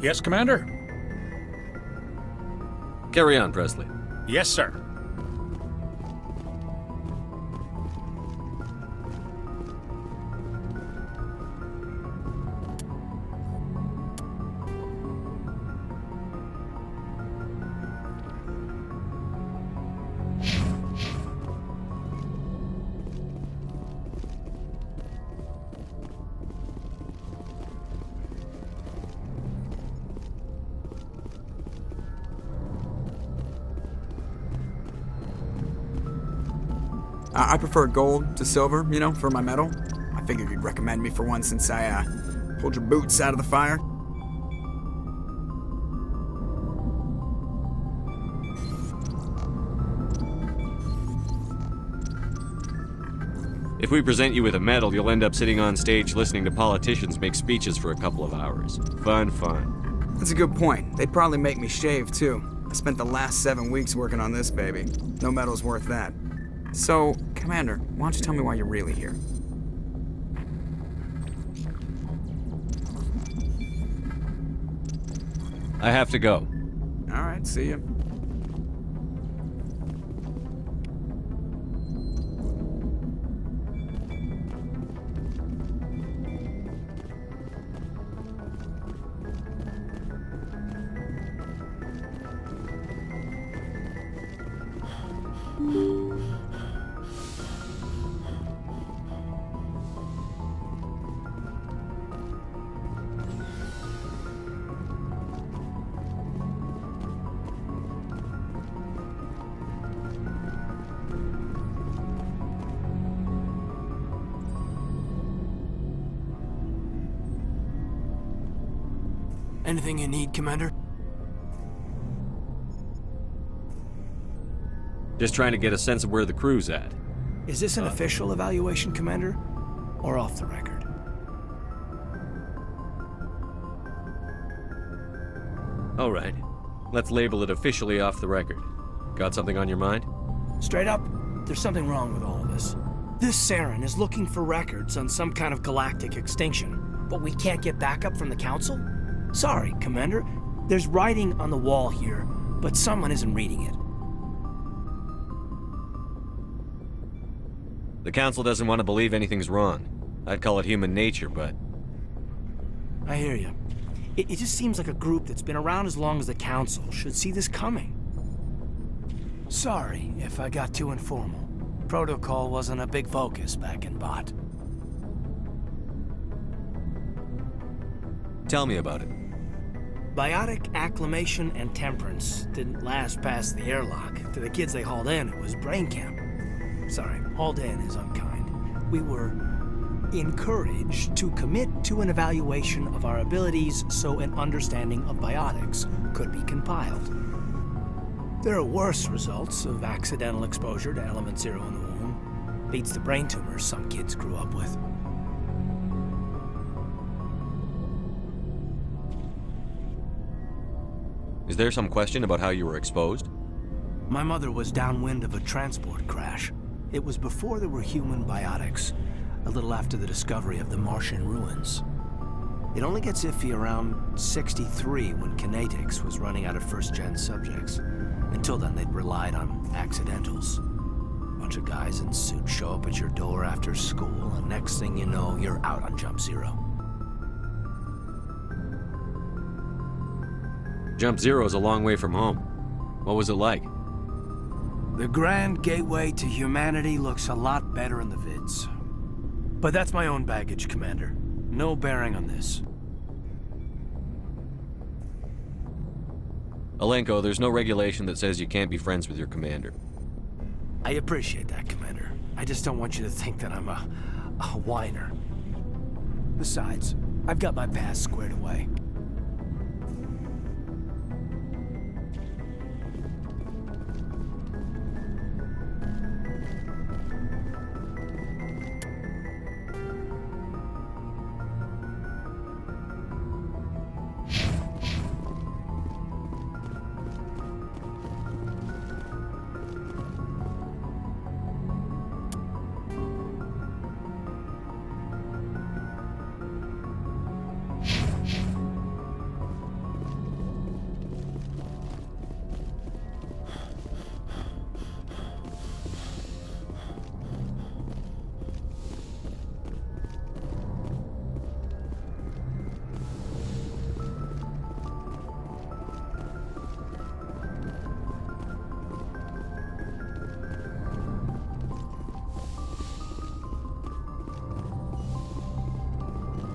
Yes, Commander? Carry on, Presley. Yes, sir. I prefer gold to silver, you know, for my metal. I figured you'd recommend me for one since I pulled your boots out of the fire. If we present you with a medal, you'll end up sitting on stage listening to politicians make speeches for a couple of hours. Fun, fun. That's a good point. They'd probably make me shave, too. I spent the last 7 weeks working on this baby. No medal's worth that. So, Commander, why don't you tell me why you're really here? I have to go. All right, see ya. Anything you need, Commander? Just trying to get a sense of where the crew's at. Is this an official evaluation, Commander? Or off the record? All right. Let's label it officially off the record. Got something on your mind? Straight up, there's something wrong with all of this. This Saren is looking for records on some kind of galactic extinction, but we can't get backup from the Council? Sorry, Commander. There's writing on the wall here, but someone isn't reading it. The Council doesn't want to believe anything's wrong. I'd call it human nature, but... I hear you. It just seems like a group that's been around as long as the Council should see this coming. Sorry if I got too informal. Protocol wasn't a big focus back in Bot. Tell me about it. Biotic acclimation and temperance didn't last past the airlock. To the kids they hauled in, it was brain camp. Sorry, hauled in is unkind. We were encouraged to commit to an evaluation of our abilities so an understanding of biotics could be compiled. There are worse results of accidental exposure to element zero in the womb. Beats the brain tumors some kids grew up with. Is there some question about how you were exposed? My mother was downwind of a transport crash. It was before there were human biotics, a little after the discovery of the Martian ruins. It only gets iffy around 63 when Kinetics was running out of first-gen subjects. Until then, they'd relied on accidentals. Bunch of guys in suits show up at your door after school, and next thing you know, you're out on Jump Zero. Jump Zero is a long way from home. What was it like? The grand gateway to humanity looks a lot better in the vids. But that's my own baggage, Commander. No bearing on this. Alenko, there's no regulation that says you can't be friends with your commander. I appreciate that, Commander. I just don't want you to think that I'm a whiner. Besides, I've got my past squared away.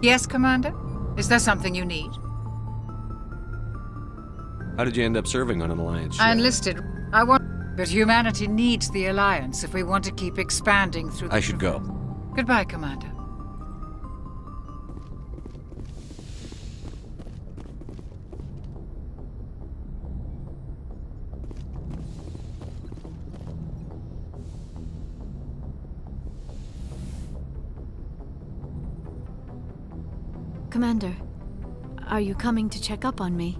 Yes, Commander? Is there something you need? How did you end up serving on an Alliance ship? I enlisted. But humanity needs the Alliance if we want to keep expanding through the... I should go. Goodbye, Commander. Commander, are you coming to check up on me?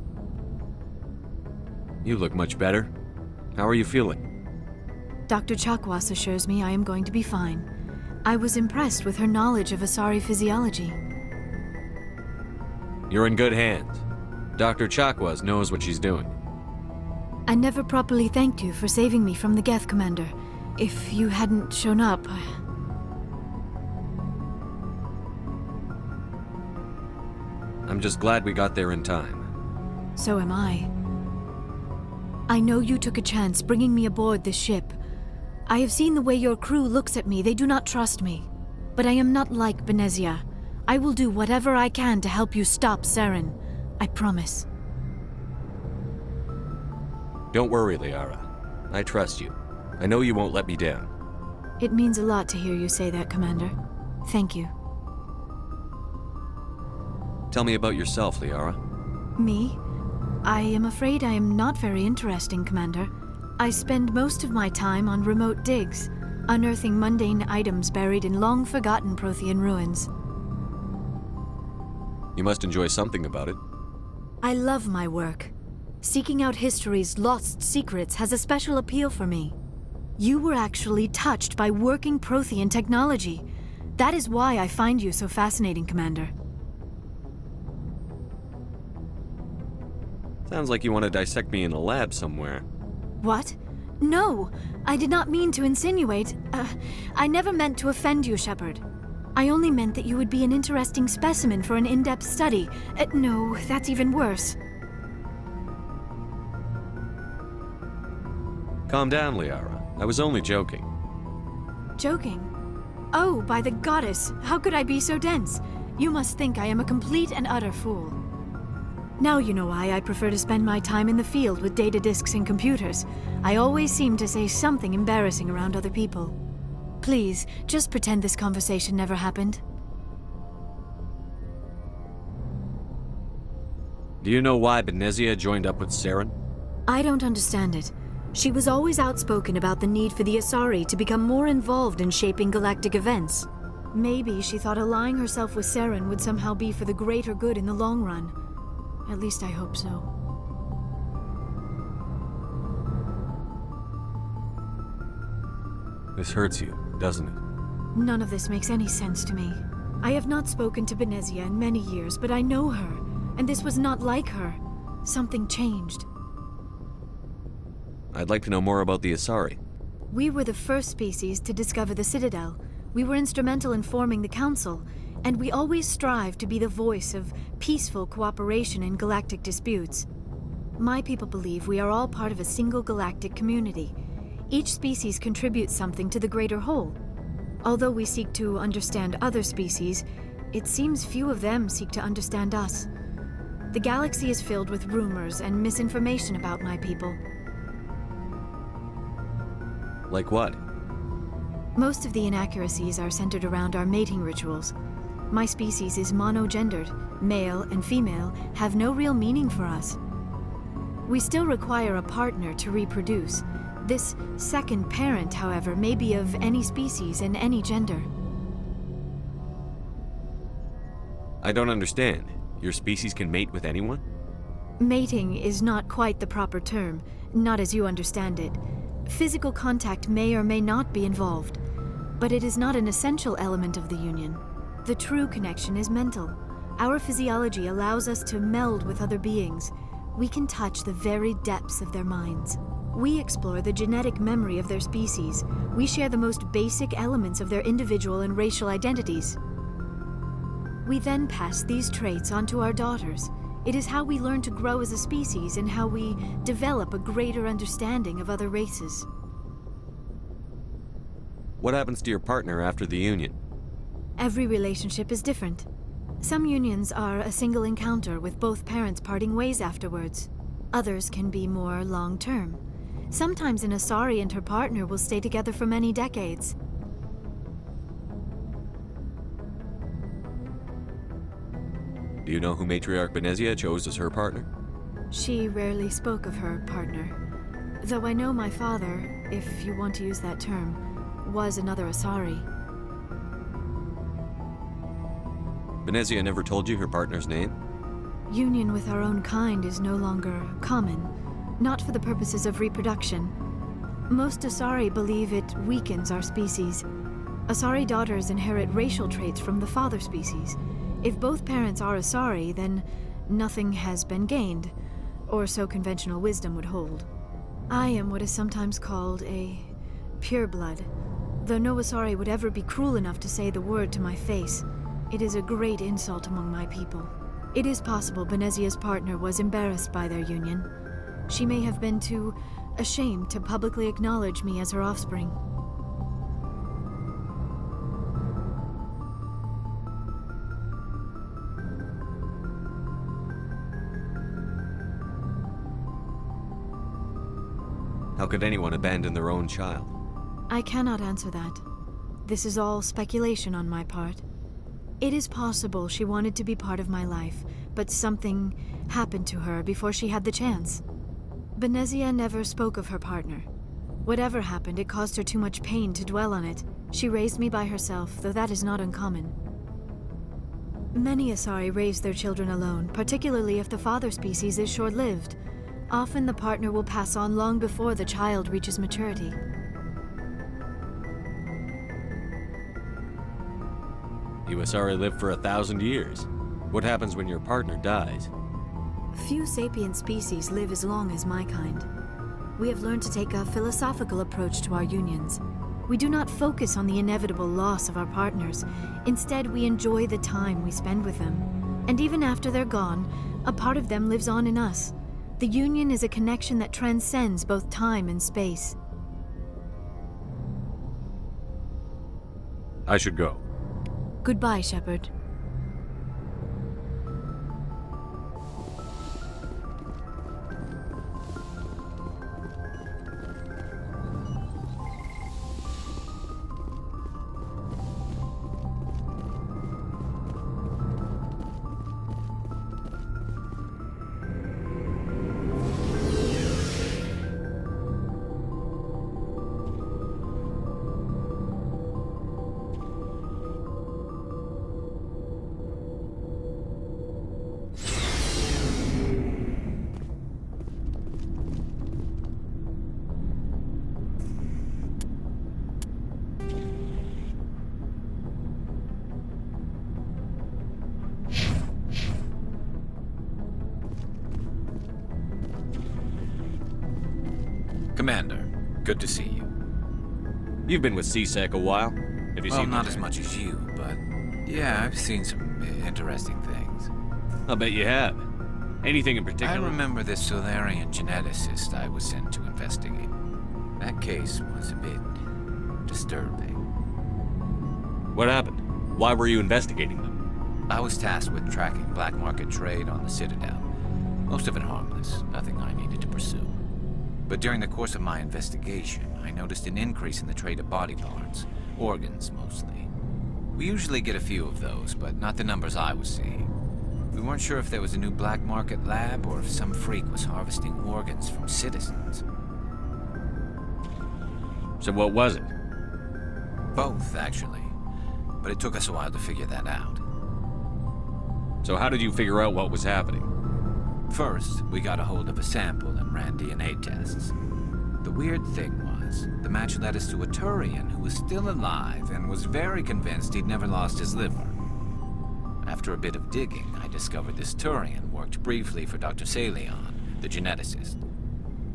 You look much better. How are you feeling? Dr. Chakwas assures me I am going to be fine. I was impressed with her knowledge of Asari physiology. You're in good hands. Dr. Chakwas knows what she's doing. I never properly thanked you for saving me from the Geth, Commander. If you hadn't shown up... I'm just glad we got there in time. So am I. I know you took a chance bringing me aboard this ship. I have seen the way your crew looks at me. They do not trust me. But I am not like Benezia. I will do whatever I can to help you stop Saren. I promise. Don't worry, Liara. I trust you. I know you won't let me down. It means a lot to hear you say that, Commander. Thank you. Tell me about yourself, Liara. Me? I am afraid I am not very interesting, Commander. I spend most of my time on remote digs, unearthing mundane items buried in long-forgotten Prothean ruins. You must enjoy something about it. I love my work. Seeking out history's lost secrets has a special appeal for me. You were actually touched by working Prothean technology. That is why I find you so fascinating, Commander. Sounds like you want to dissect me in a lab somewhere. What? No! I did not mean to insinuate. I never meant to offend you, Shepard. I only meant that you would be an interesting specimen for an in-depth study. No, that's even worse. Calm down, Liara. I was only joking. Joking? Oh, by the goddess, how could I be so dense? You must think I am a complete and utter fool. Now you know why I prefer to spend my time in the field with data disks and computers. I always seem to say something embarrassing around other people. Please, just pretend this conversation never happened. Do you know why Benezia joined up with Saren? I don't understand it. She was always outspoken about the need for the Asari to become more involved in shaping galactic events. Maybe she thought allying herself with Saren would somehow be for the greater good in the long run. At least I hope so. This hurts you, doesn't it? None of this makes any sense to me. I have not spoken to Benezia in many years, but I know her, and this was not like her. Something changed. I'd like to know more about the Asari. We were the first species to discover the Citadel. We were instrumental in forming the Council, and we always strive to be the voice of peaceful cooperation in galactic disputes. My people believe we are all part of a single galactic community. Each species contributes something to the greater whole. Although we seek to understand other species, it seems few of them seek to understand us. The galaxy is filled with rumors and misinformation about my people. Like what? Most of the inaccuracies are centered around our mating rituals. My species is monogendered. Male and female have no real meaning for us. We still require a partner to reproduce. This second parent, however, may be of any species and any gender. I don't understand. Your species can mate with anyone? Mating is not quite the proper term, not as you understand it. Physical contact may or may not be involved, but it is not an essential element of the union. The true connection is mental. Our physiology allows us to meld with other beings. We can touch the very depths of their minds. We explore the genetic memory of their species. We share the most basic elements of their individual and racial identities. We then pass these traits on to our daughters. It is how we learn to grow as a species and how we develop a greater understanding of other races. What happens to your partner after the union? Every relationship is different. Some unions are a single encounter with both parents parting ways afterwards. Others can be more long-term. Sometimes an Asari and her partner will stay together for many decades. Do you know who Matriarch Benezia chose as her partner? She rarely spoke of her partner. Though I know my father, if you want to use that term, was another Asari. Benezia never told you her partner's name? Union with our own kind is no longer common, not for the purposes of reproduction. Most Asari believe it weakens our species. Asari daughters inherit racial traits from the father species. If both parents are Asari, then nothing has been gained, or so conventional wisdom would hold. I am what is sometimes called a pureblood, though no Asari would ever be cruel enough to say the word to my face. It is a great insult among my people. It is possible Benezia's partner was embarrassed by their union. She may have been too ashamed to publicly acknowledge me as her offspring. How could anyone abandon their own child? I cannot answer that. This is all speculation on my part. It is possible she wanted to be part of my life, but something happened to her before she had the chance. Benezia never spoke of her partner. Whatever happened, it caused her too much pain to dwell on it. She raised me by herself, though that is not uncommon. Many Asari raise their children alone, particularly if the father species is short-lived. Often the partner will pass on long before the child reaches maturity. You Asari live for 1,000 years. What happens when your partner dies? Few sapient species live as long as my kind. We have learned to take a philosophical approach to our unions. We do not focus on the inevitable loss of our partners. Instead, we enjoy the time we spend with them. And even after they're gone, a part of them lives on in us. The union is a connection that transcends both time and space. I should go. Goodbye, Shepard. Commander, good to see you. You've been with CSEC a while. Have you Well, seen not much? as much as you, but yeah, I've seen some interesting things. I'll bet you have. Anything in I particular? remember this Solarian geneticist I was sent to investigate. That case was a bit disturbing. What happened? Why were you investigating them? I was tasked with tracking black market trade on the Citadel. Most of it harmless, nothing I needed to pursue. But during the course of my investigation, I noticed an increase in the trade of body parts, organs mostly. We usually get a few of those, but not the numbers I was seeing. We weren't sure if there was a new black market lab or if some freak was harvesting organs from citizens. So what was it? Both, actually. But it took us a while to figure that out. So how did you figure out what was happening? First, we got a hold of a sample and ran DNA tests. The weird thing was, the match led us to a Turian who was still alive and was very convinced he'd never lost his liver. After a bit of digging, I discovered this Turian worked briefly for Dr. Salion, the geneticist.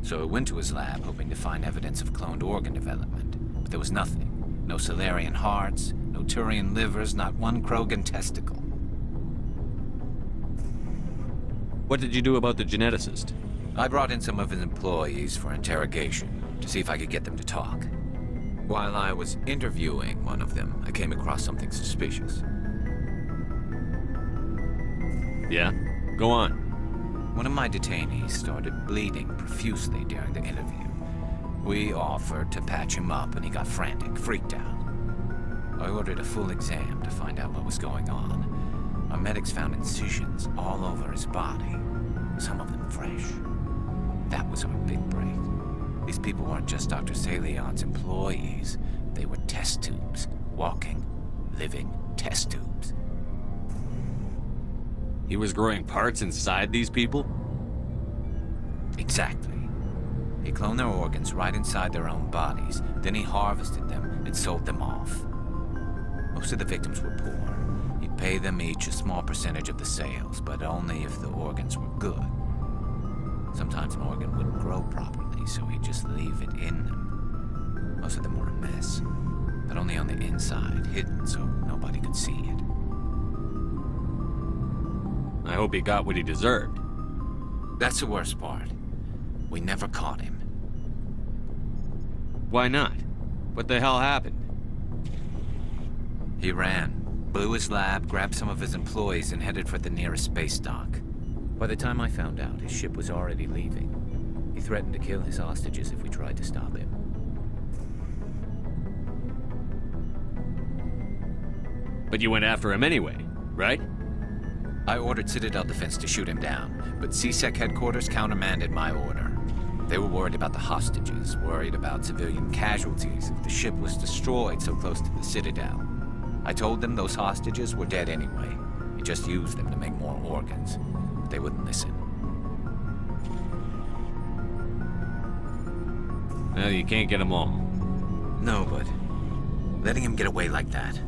So I went to his lab hoping to find evidence of cloned organ development, but there was nothing. No Solarian hearts, no Turian livers, not one Krogan testicle. What did you do about the geneticist? I brought in some of his employees for interrogation, to see if I could get them to talk. While I was interviewing one of them, I came across something suspicious. Yeah? Go on. One of my detainees started bleeding profusely during the interview. We offered to patch him up and he got frantic, freaked out. I ordered a full exam to find out what was going on. Our medics found incisions all over his body, some of them fresh. That was our big break. These people weren't just Dr. Salion's employees. They were test tubes. Walking, living test tubes. He was growing parts inside these people? Exactly. He cloned their organs right inside their own bodies. Then he harvested them and sold them off. Most of the victims were poor. He'd pay them each a small percentage of the sales, but only if the organs were good. Sometimes an organ wouldn't grow properly, so he'd just leave it in them. Most of them were a mess, but only on the inside, hidden so nobody could see it. I hope he got what he deserved. That's the worst part. We never caught him. Why not? What the hell happened? He ran, blew his lab, grabbed some of his employees, and headed for the nearest space dock. By the time I found out, his ship was already leaving. He threatened to kill his hostages if we tried to stop him. But you went after him anyway, right? I ordered Citadel Defense to shoot him down, but CSEC headquarters countermanded my order. They were worried about the hostages, worried about civilian casualties if the ship was destroyed so close to the Citadel. I told them those hostages were dead anyway. He just used them to make more organs. But they wouldn't listen. Well, you can't get them all. No, but letting him get away like that.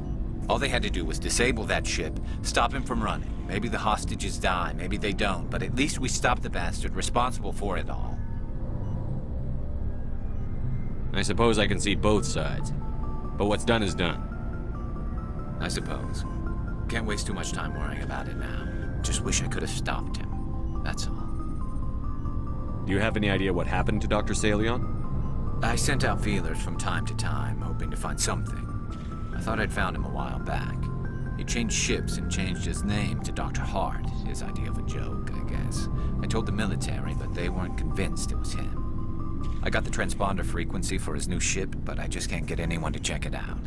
All they had to do was disable that ship, stop him from running. Maybe the hostages die, maybe they don't, but at least we stopped the bastard responsible for it all. I suppose I can see both sides. But what's done is done. I suppose. Can't waste too much time worrying about it now. Just wish I could have stopped him. That's all. Do you have any idea what happened to Dr. Salion? I sent out feelers from time to time, hoping to find something. I thought I'd found him a while back. He changed ships and changed his name to Dr. Hart, his idea of a joke, I guess. I told the military, but they weren't convinced it was him. I got the transponder frequency for his new ship, but I just can't get anyone to check it out.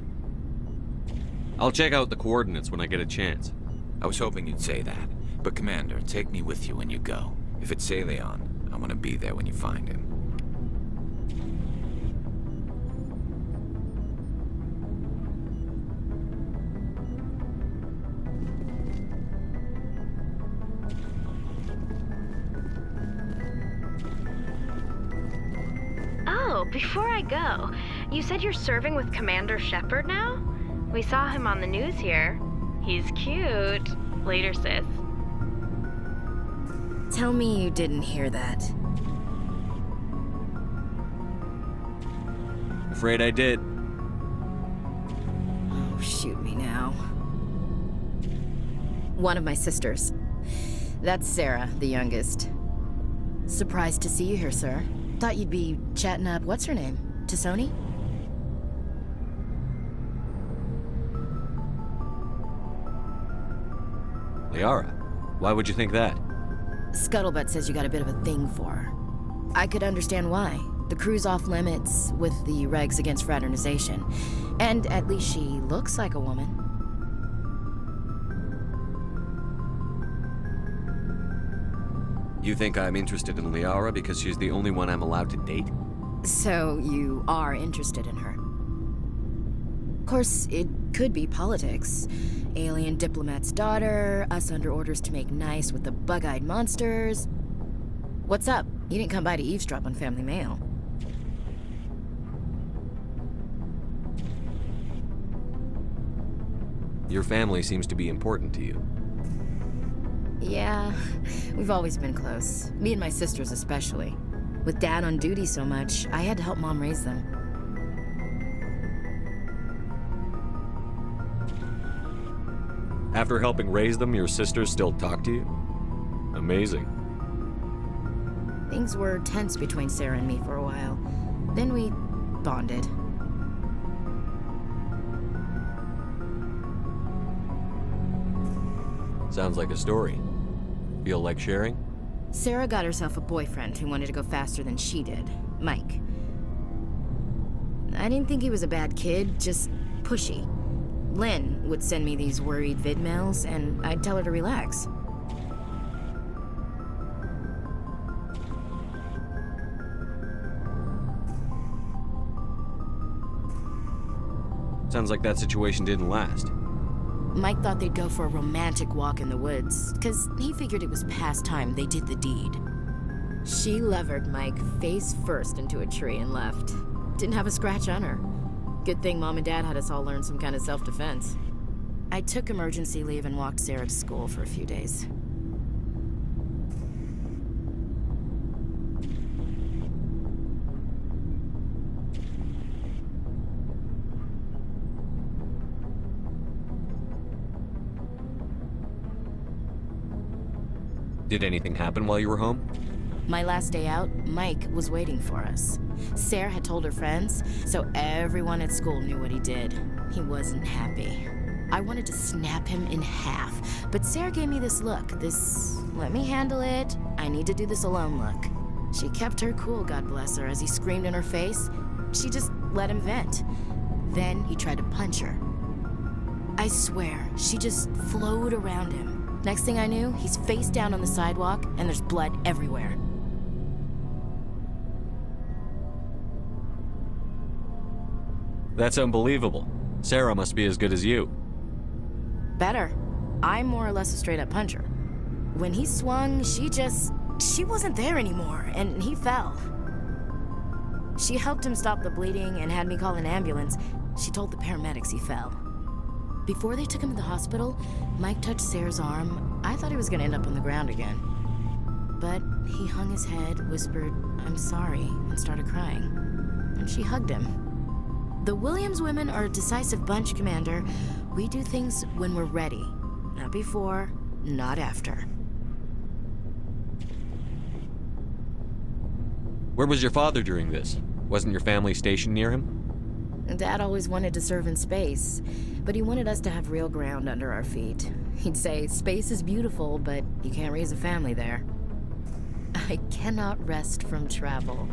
I'll check out the coordinates when I get a chance. I was hoping you'd say that. But Commander, take me with you when you go. If it's Salion, I want to be there when you find him. Oh, before I go, you said you're serving with Commander Shepard now? We saw him on the news here. He's cute. Later, sis. Tell me you didn't hear that. Afraid I did. Oh, shoot me now. One of my sisters. That's Sarah, the youngest. Surprised to see you here, sir. Thought you'd be chatting up, what's her name? Tassoni? Liara, why would you think that? Scuttlebutt says you got a bit of a thing for her. I could understand why. The crew's off limits with the regs against fraternization. And at least she looks like a woman. You think I'm interested in Liara because she's the only one I'm allowed to date? So you are interested in her. Of course, it could be politics. Alien diplomat's daughter, us under orders to make nice with the bug-eyed monsters. What's up? You didn't come by to eavesdrop on Family Mail. Your family seems to be important to you. Yeah, we've always been close. Me and my sisters especially. With Dad on duty so much, I had to help Mom raise them. After helping raise them, your sisters still talk to you? Amazing. Things were tense between Sarah and me for a while. Then we bonded. Sounds like a story. Feel like sharing? Sarah got herself a boyfriend who wanted to go faster than she did, Mike. I didn't think he was a bad kid, just pushy. Lynn would send me these worried vid mails, and I'd tell her to relax. Sounds like that situation didn't last. Mike thought they'd go for a romantic walk in the woods, because he figured it was past time they did the deed. She levered Mike face first into a tree and left. Didn't have a scratch on her. Good thing Mom and Dad had us all learn some kind of self-defense. I took emergency leave and walked Sarah to school for a few days. Did anything happen while you were home? My last day out, Mike was waiting for us. Sarah had told her friends, so everyone at school knew what he did. He wasn't happy. I wanted to snap him in half, but Sarah gave me this look, this let me handle it, I need to do this alone look. She kept her cool, God bless her, as he screamed in her face. She just let him vent. Then he tried to punch her. I swear, she just flowed around him. Next thing I knew, he's face down on the sidewalk, and there's blood everywhere. That's unbelievable. Sarah must be as good as you. Better. I'm more or less a straight-up puncher. When he swung, she wasn't there anymore, and he fell. She helped him stop the bleeding and had me call an ambulance. She told the paramedics he fell. Before they took him to the hospital, Mike touched Sarah's arm. I thought he was going to end up on the ground again. But he hung his head, whispered, "I'm sorry," and started crying. And she hugged him. The Williams women are a decisive bunch, Commander. We do things when we're ready. Not before, not after. Where was your father during this? Wasn't your family stationed near him? Dad always wanted to serve in space, but he wanted us to have real ground under our feet. He'd say, space is beautiful, but you can't raise a family there. I cannot rest from travel.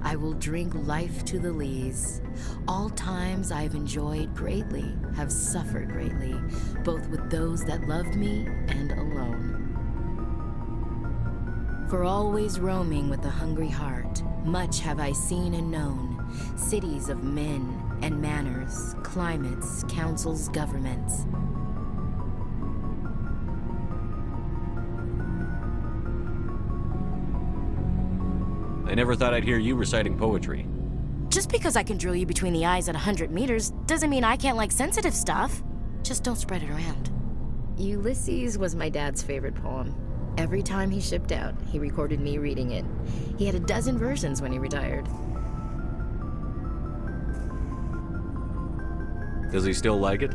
I will drink life to the lees. All times I've enjoyed greatly, have suffered greatly, both with those that loved me and alone. For always roaming with a hungry heart, much have I seen and known, cities of men and manners, climates, councils, governments. I never thought I'd hear you reciting poetry. Just because I can drill you between the eyes at 100 meters doesn't mean I can't like sensitive stuff. Just don't spread it around. Ulysses was my dad's favorite poem. Every time he shipped out, he recorded me reading it. He had a dozen versions when he retired. Does he still like it?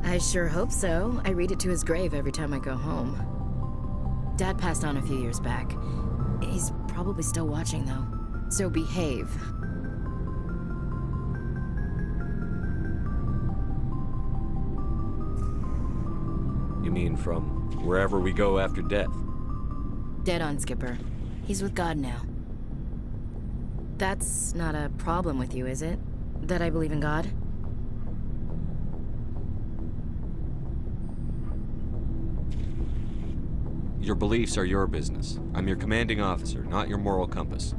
I sure hope so. I read it to his grave every time I go home. Dad passed on a few years back. He's probably still watching, though. So behave. You mean from wherever we go after death? Dead on, Skipper. He's with God now. That's not a problem with you, is it? That I believe in God? Your beliefs are your business. I'm your commanding officer, not your moral compass.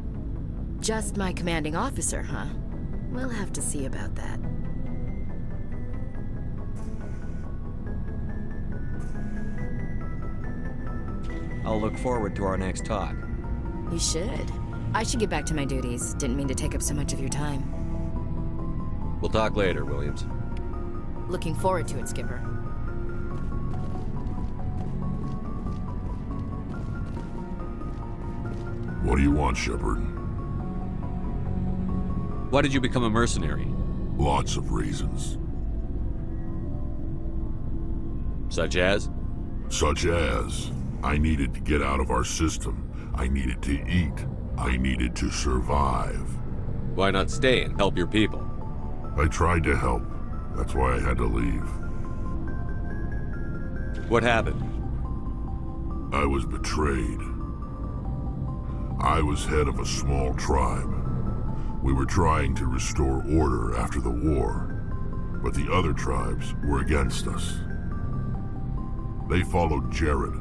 Just my commanding officer, huh? We'll have to see about that. I'll look forward to our next talk. You should. I should get back to my duties. Didn't mean to take up so much of your time. We'll talk later, Williams. Looking forward to it, Skipper. What do you want, Shepard? Why did you become a mercenary? Lots of reasons. Such as? Such as, I needed to get out of our system. I needed to eat. I needed to survive. Why not stay and help your people? I tried to help. That's why I had to leave. What happened? I was betrayed. I was head of a small tribe. We were trying to restore order after the war, but the other tribes were against us. They followed Jared,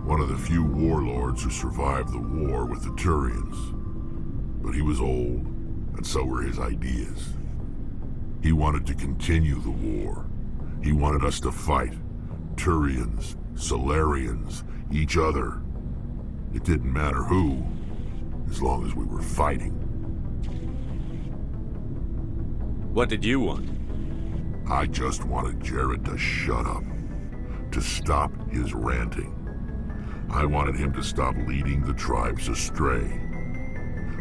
one of the few warlords who survived the war with the Turians. But he was old, and so were his ideas. He wanted to continue the war. He wanted us to fight. Turians, Solarians, each other. It didn't matter who, as long as we were fighting. What did you want? I just wanted Jared to shut up, to stop his ranting. I wanted him to stop leading the tribes astray.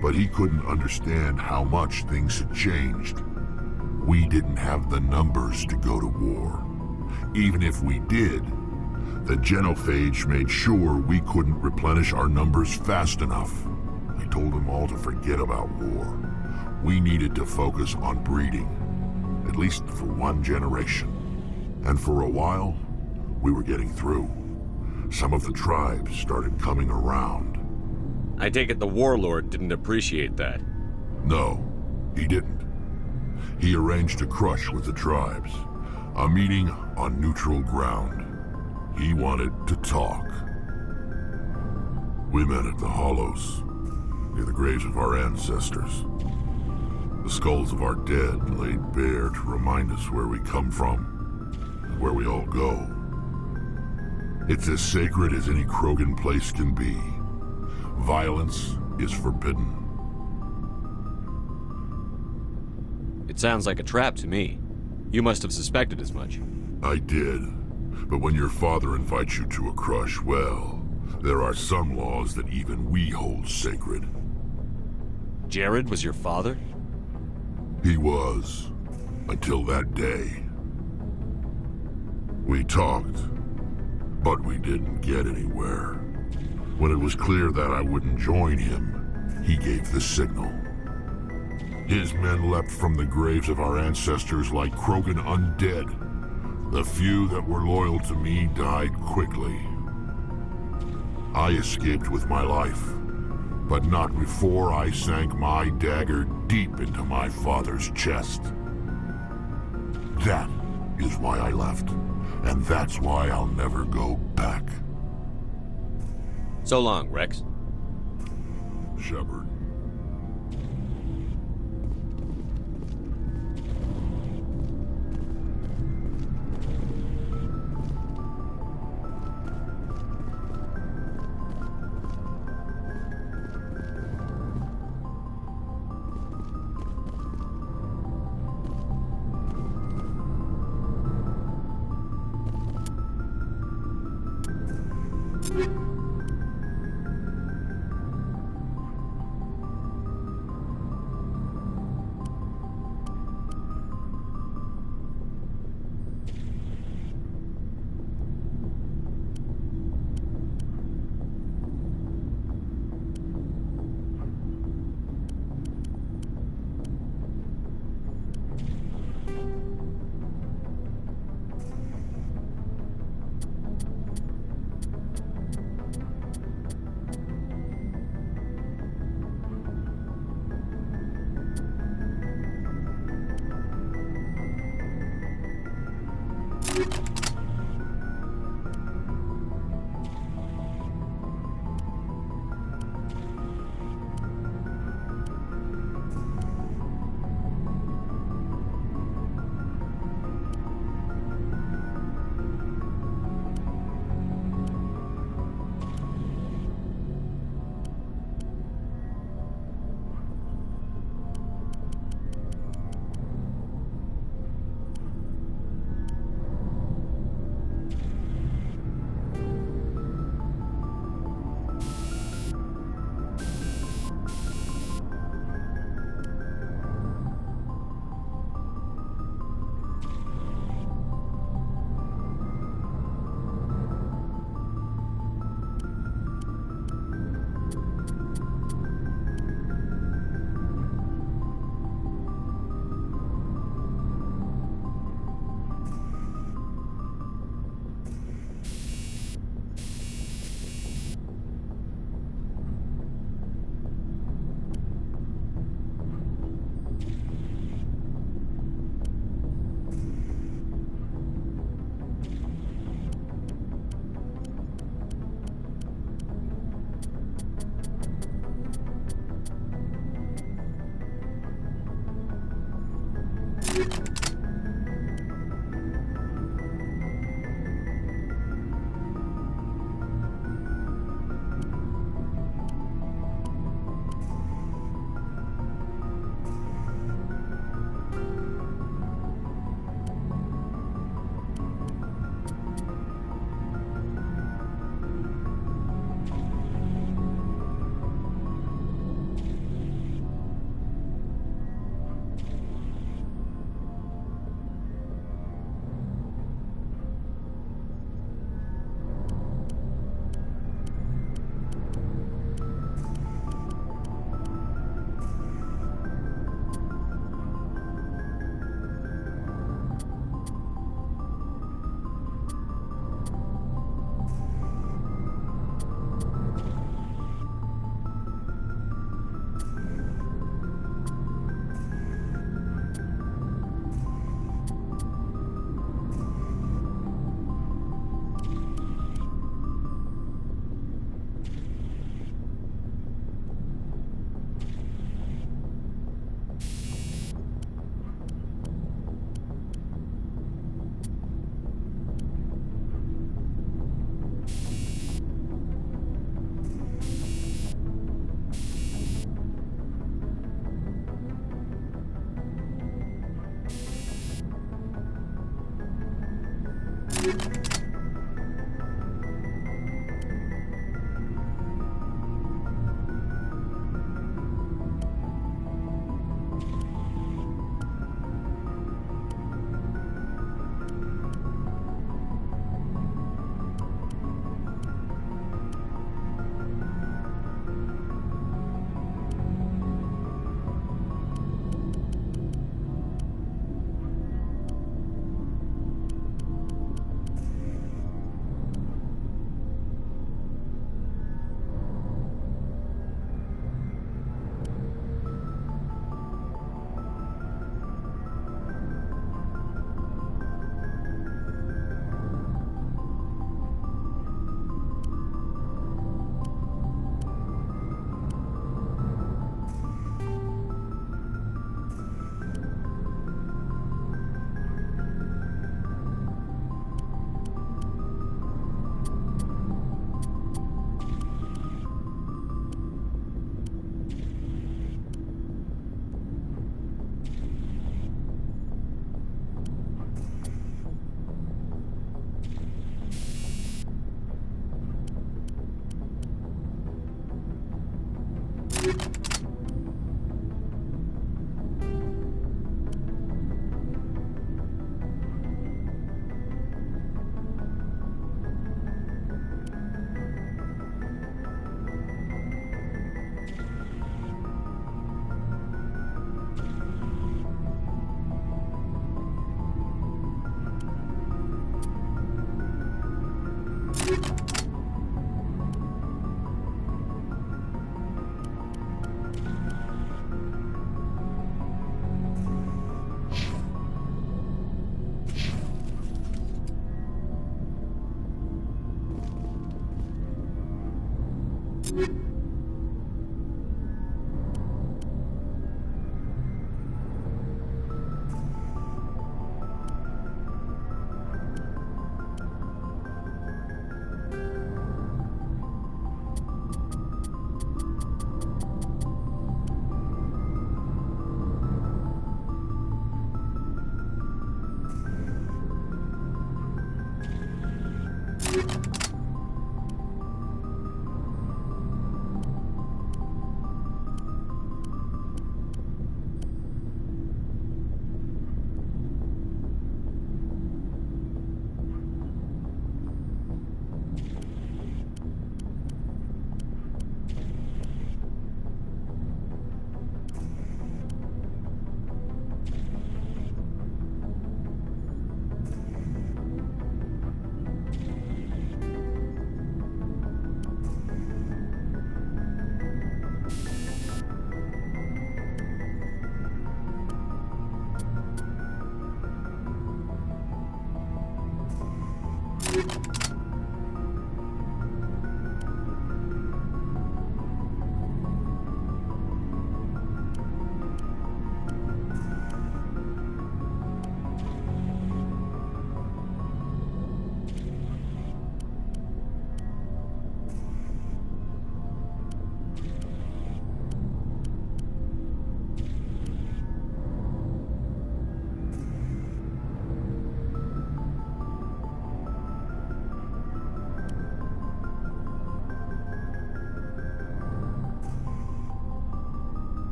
But he couldn't understand how much things had changed. We didn't have the numbers to go to war. Even if we did, the genophage made sure we couldn't replenish our numbers fast enough. I told them all to forget about war. We needed to focus on breeding, at least for one generation. And for a while, we were getting through. Some of the tribes started coming around. I take it the warlord didn't appreciate that. No, he didn't. He arranged a crush with the tribes, a meeting on neutral ground. He wanted to talk. We met at the Hollows, near the graves of our ancestors. The skulls of our dead laid bare to remind us where we come from, and where we all go. It's as sacred as any Krogan place can be. Violence is forbidden. It sounds like a trap to me. You must have suspected as much. I did. But when your father invites you to a crush, well, there are some laws that even we hold sacred. Jared was your father? He was, until that day. We talked, but we didn't get anywhere. When it was clear that I wouldn't join him, he gave the signal. His men leapt from the graves of our ancestors like Krogan undead. The few that were loyal to me died quickly. I escaped with my life, but not before I sank my dagger deep into my father's chest. That is why I left, and that's why I'll never go back. So long, Rex. Shepard.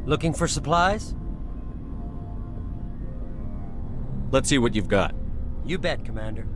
Looking for supplies? Let's see what you've got. You bet, Commander.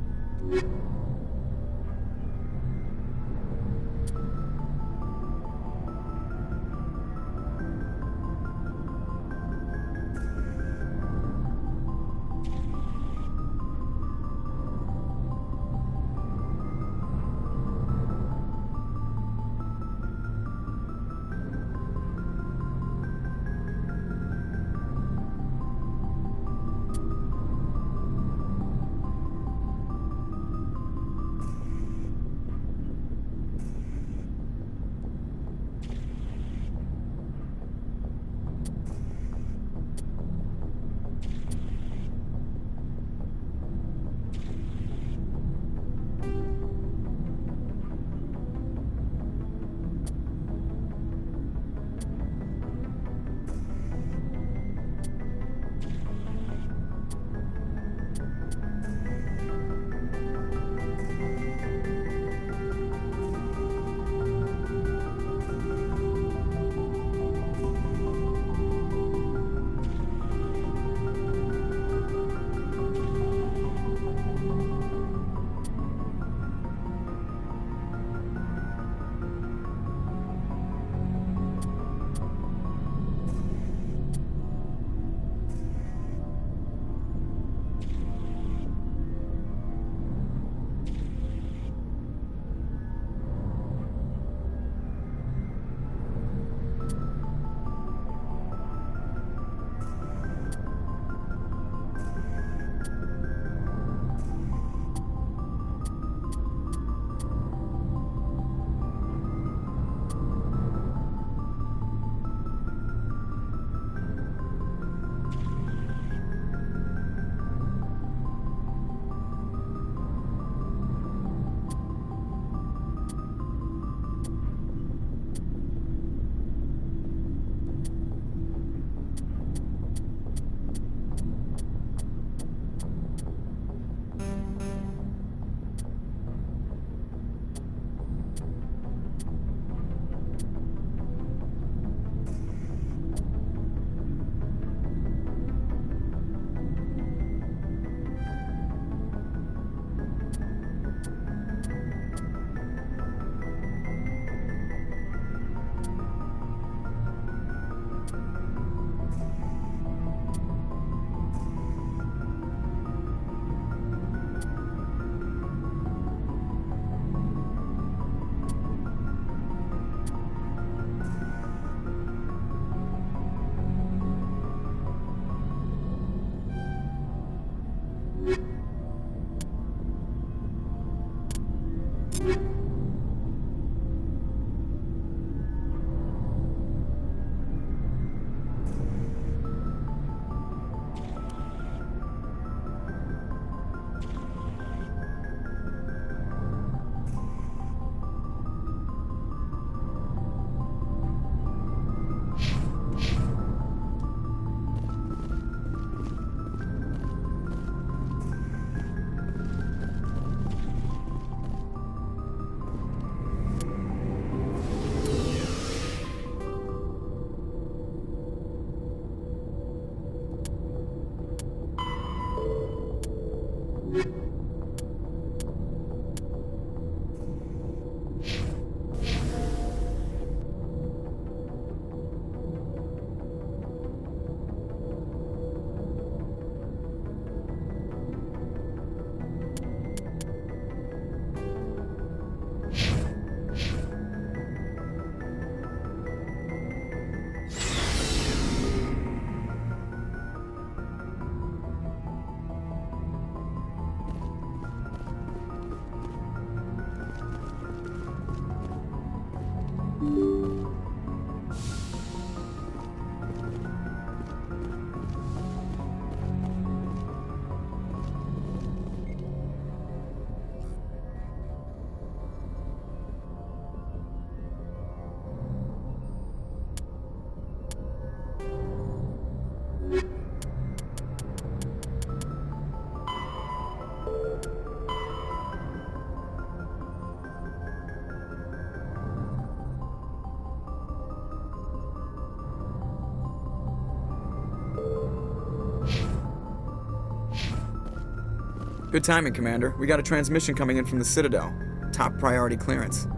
Good timing, Commander. We got a transmission coming in from the Citadel. Top priority clearance.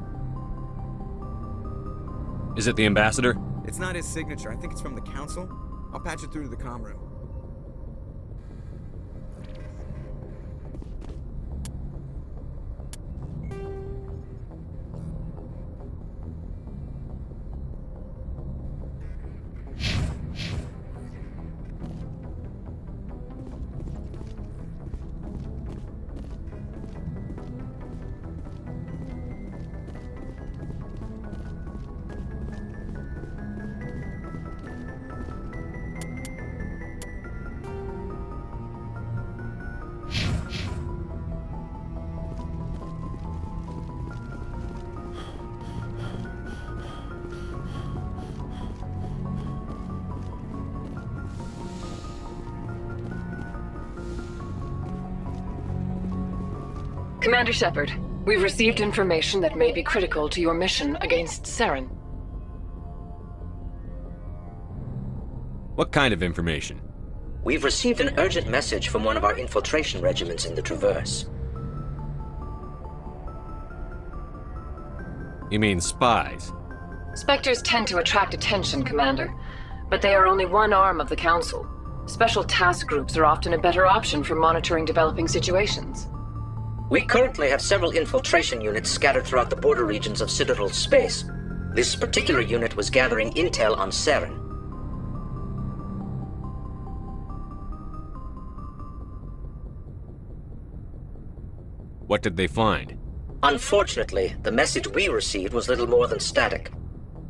Is it the ambassador? It's not his signature. I think it's from the Council. I'll patch it through to the comm room. Commander Shepard, we've received information that may be critical to your mission against Saren. What kind of information? We've received an urgent message from one of our infiltration regiments in the Traverse. You mean spies? Spectres tend to attract attention, Commander, but they are only one arm of the Council. Special task groups are often a better option for monitoring developing situations. We currently have several infiltration units scattered throughout the border regions of Citadel space. This particular unit was gathering intel on Saren. What did they find? Unfortunately, the message we received was little more than static.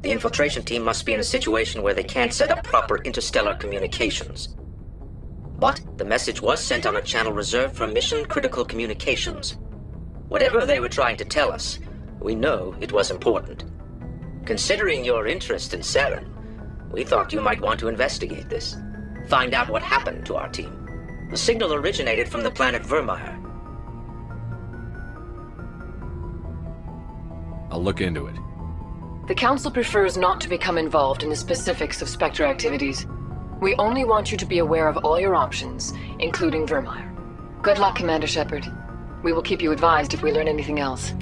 The infiltration team must be in a situation where they can't set up proper interstellar communications. But the message was sent on a channel reserved for mission-critical communications. Whatever they were trying to tell us, we know it was important. Considering your interest in Saren, we thought you might want to investigate this. Find out what happened to our team. The signal originated from the planet Vermeer. I'll look into it. The Council prefers not to become involved in the specifics of Spectre activities. We only want you to be aware of all your options, including Vermeer. Good luck, Commander Shepard. We will keep you advised if we learn anything else.